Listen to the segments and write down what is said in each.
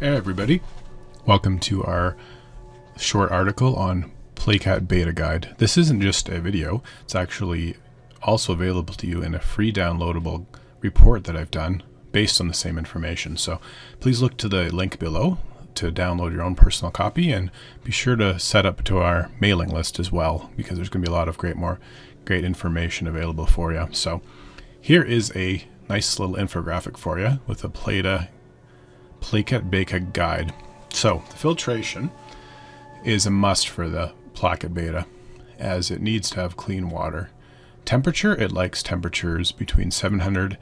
Hey everybody, welcome to our short article on Plakat Beta Guide. This isn't just a video, it's actually also available to you in a free downloadable report that I've done based on the same information. So please look to the link below to download your own personal copy, and be sure to set up to our mailing list as well, because there's going to be a lot of great information available for you. So here is a nice little infographic for you with the Plakat Betta Guide. So the filtration is a must for the Plakat Betta, as it needs to have clean water. Temperature, it likes temperatures between 700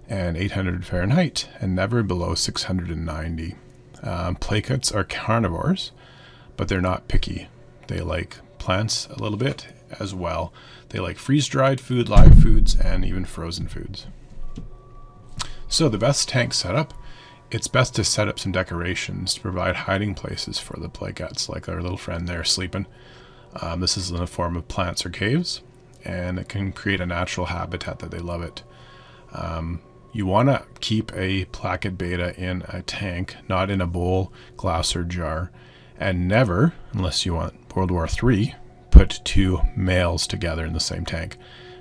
and 800 Fahrenheit and never below 690. Plakats are carnivores, but they're not picky. They like plants a little bit as well. They like freeze-dried food, live foods, and even frozen foods. So the best tank setup, it's best to set up some decorations to provide hiding places for the plakats, like our little friend there sleeping. This is in the form of plants or caves, and it can create a natural habitat that they love it. You want to keep a Plakat Betta in a tank, not in a bowl, glass, or jar. And never, unless you want World War III, put two males together in the same tank,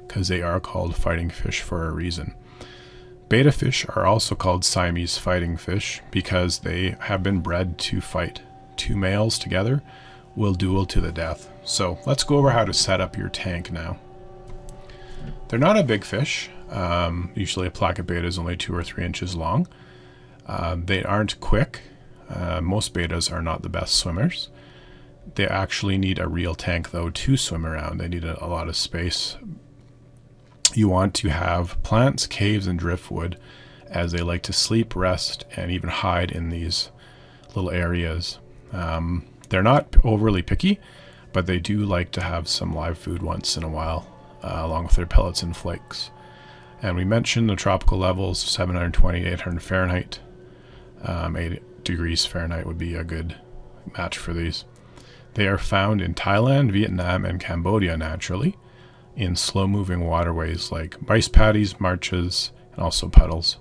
because they are called fighting fish for a reason. Betta fish are also called Siamese fighting fish because they have been bred to fight. Two males together will duel to the death. So let's go over how to set up your tank now. They're not a big fish. Usually a Plakat Betta is only 2 or 3 inches long. They aren't quick. Most bettas are not the best swimmers. They actually need a real tank though to swim around. They need a lot of space. You want to have plants, caves, and driftwood, as they like to sleep, rest, and even hide in these little areas. They're not overly picky, but they do like to have some live food once in a while, along with their pellets and flakes. And we mentioned the tropical levels, 720 to 800 Fahrenheit. 8 degrees Fahrenheit would be a good match for these. They are found in Thailand, Vietnam, and Cambodia naturally, in slow-moving waterways like rice paddies, marshes, and also puddles.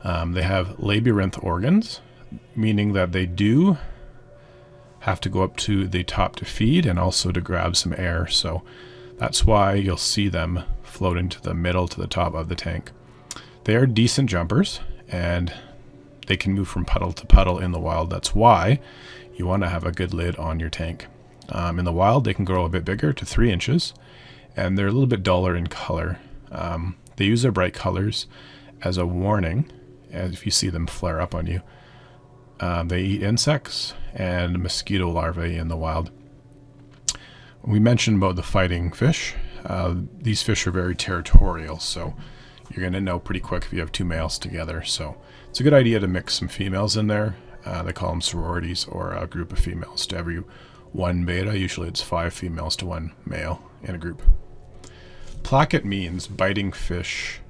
They have labyrinth organs, meaning that they do have to go up to the top to feed and also to grab some air. So that's why you'll see them floating to the middle to the top of the tank. They are decent jumpers, and they can move from puddle to puddle in the wild. That's why you want to have a good lid on your tank. In the wild, they can grow a bit bigger to 3 inches, and they're a little bit duller in color. They use their bright colors as a warning, as if you see them flare up on you. They eat insects and mosquito larvae in the wild. We mentioned about the fighting fish. These fish are very territorial, so you're going to know pretty quick if you have two males together. So it's a good idea to mix some females in there. They call them sororities, or a group of females to every one beta. Usually it's 5 females to 1 male in a group. Plakat means biting fish.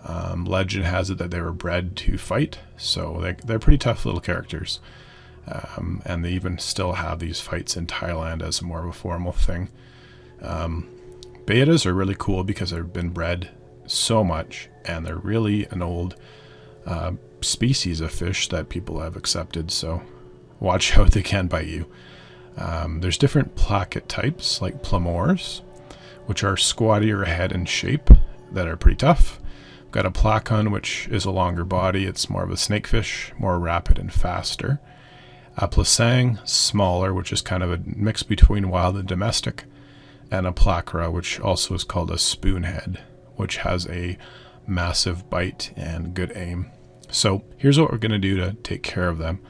Legend has it that they were bred to fight, so they're pretty tough little characters. And they even still have these fights in Thailand as more of a formal thing. Bettas are really cool because they've been bred so much, and they're really an old species of fish that people have accepted, so watch out, they can bite you. There's different plakat types, like plamores, which are squattier head and shape, that are pretty tough. We've got a placon, which is a longer body. It's more of a snakefish, more rapid and faster. A plasang, smaller, which is kind of a mix between wild and domestic. And a placra, which also is called a spoonhead, which has a massive bite and good aim. So here's what we're going to do to take care of them.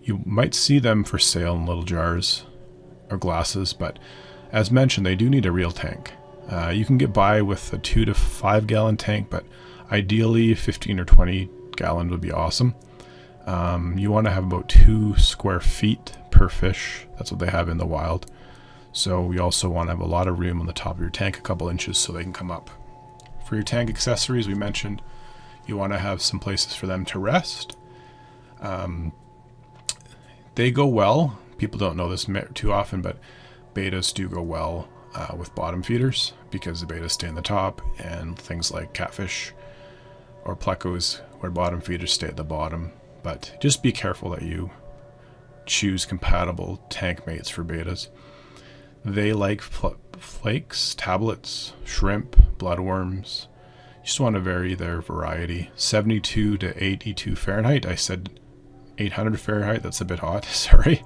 You might see them for sale in little jars or glasses, but as mentioned, they do need a real tank. You can get by with a 2 to 5 gallon tank, but ideally 15 or 20 gallon would be awesome. You want to have about 2 square feet per fish. That's what they have in the wild. So you also want to have a lot of room on the top of your tank, a couple inches, so they can come up. For your tank accessories, we mentioned you want to have some places for them to rest. They go well. People don't know this too often, but bettas do go well with bottom feeders, because the bettas stay in the top, and things like catfish or plecos, where bottom feeders stay at the bottom, but just be careful that you choose compatible tank mates for betas. They like flakes, tablets, shrimp, bloodworms. You just want to vary their variety. 72 to 82 Fahrenheit. I said 800 Fahrenheit. That's a bit hot. Sorry.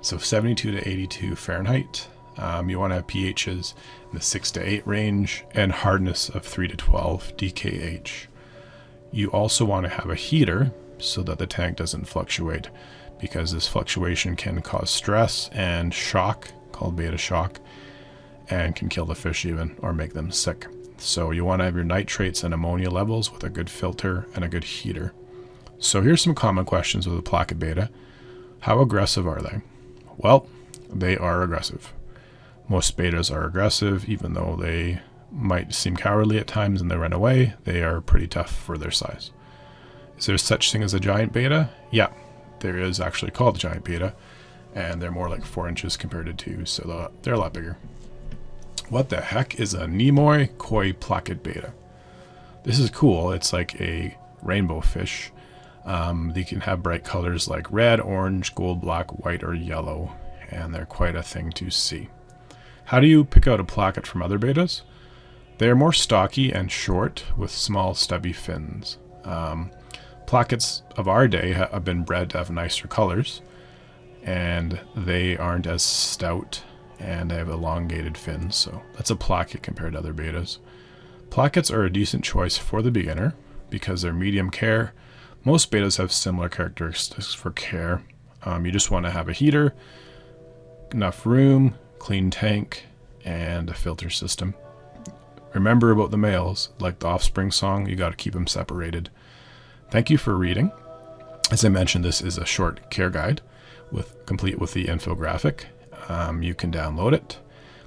So 72 to 82 Fahrenheit. You want to have pHs in the 6 to 8 range and hardness of 3 to 12 DKH. You also want to have a heater so that the tank doesn't fluctuate, because this fluctuation can cause stress and shock, called beta shock, and can kill the fish even, or make them sick. So you want to have your nitrates and ammonia levels with a good filter and a good heater. So here's some common questions with the Plakat Betta. How aggressive are they? Well, they are aggressive. Most betas are aggressive, even though they might seem cowardly at times and they run away. They are pretty tough for their size. Is there such thing as a giant beta? Yeah, there is actually called a giant beta, and they're more like 4 inches compared to 2, so they're a lot bigger. What the heck is a Nimoy koi Plakat Betta? This is cool. It's like a rainbow fish. They can have bright colors like red, orange, gold, black, white, or yellow, and they're quite a thing to see. How do you pick out a plakat from other betas? They are more stocky and short with small stubby fins. Plakats of our day have been bred to have nicer colors, and they aren't as stout and they have elongated fins, so that's a plakat compared to other betas. Plakats are a decent choice for the beginner because they're medium care. Most betas have similar characteristics for care. You just want to have a heater, enough room, clean tank, and a filter system. Remember about the males, like the Offspring song, you got to keep them separated. Thank you for reading. As I mentioned, this is a short care guide complete with the infographic. You can download it.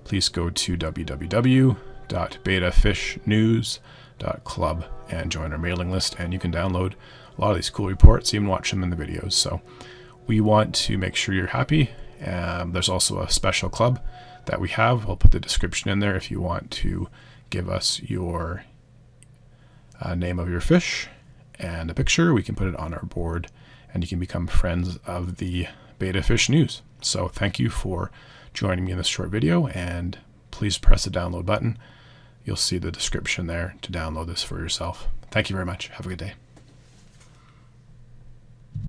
Please go to www.betafishnews.club and join our mailing list, and you can download a lot of these cool reports, even watch them in the videos. So we want to make sure you're happy. There's also a special club that we have. I'll put the description in there if you want to give us your name of your fish and a picture. We can put it on our board, and you can become friends of the Betta Fish News. So thank you for joining me in this short video, and please press the download button. You'll see the description there to download this for yourself. Thank you very much. Have a good day.